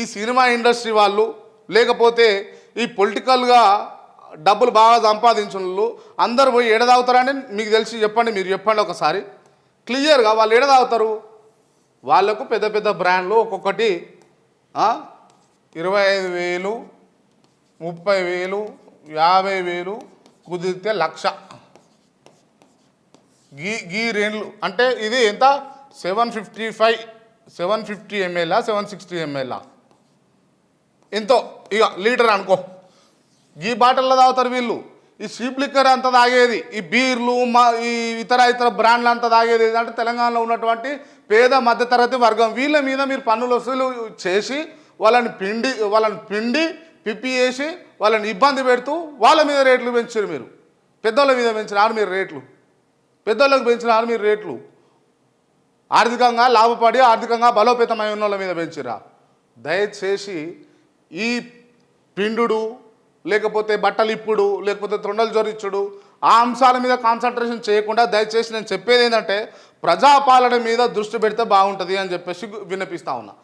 ఈ cinema industry వాళ్ళు లేకపోతే ఈ పొలిటికల్గా డబ్బులు బాగా సంపాదించిన వాళ్ళు అందరూ పోయి ఏడ తాగుతారని మీకు తెలిసి చెప్పండి, మీరు చెప్పండి ఒకసారి క్లియర్గా. వాళ్ళు ఏడ తాగుతారు? వాళ్ళకు పెద్ద పెద్ద బ్రాండ్లు ఒక్కొక్కటి 25,000, 30,000, 50,000, కుదిరితే 1,00,000 గీ రేండ్లు. అంటే ఇది ఎంత 750 ml 760 ml ఎంతో ఇక లీటర్ అనుకో. ఈ బాటిల్లో తాగుతారు వీళ్ళు. ఈ చీప్ లిక్కర్ అంతా తాగేది, ఈ బీర్లు ఈ ఇతర బ్రాండ్లు అంతా తాగేది ఏంటంటే తెలంగాణలో ఉన్నటువంటి పేద మధ్యతరగతి వర్గం. వీళ్ళ మీద మీరు పన్నులు వసూలు చేసి వాళ్ళని పిండి పిప్పి చేసి వాళ్ళని ఇబ్బంది పెడుతూ వాళ్ళ మీద రేట్లు పెంచారు మీరు. పెద్దోళ్ళ మీద పెంచినారు మీరు రేట్లు, పెద్దోళ్ళకి పెంచినారు మీరు రేట్లు. ఆర్థికంగా లాభపడి ఆర్థికంగా బలోపేతమై ఉన్న వాళ్ళ మీద పెంచిరా. దయచేసి ఈ పిండుడు లేకపోతే బట్టలు ఇప్పుడు లేకపోతే తొండలు జొరిచ్చుడు ఆ అంశాల మీద కాన్సన్ట్రేషన్ చేయకుండా దయచేసి నేను చెప్పేది ఏంటంటే ప్రజాపాలన మీద దృష్టి పెడితే బాగుంటుంది అని చెప్పేసి విన్నపిస్తా ఉన్నా.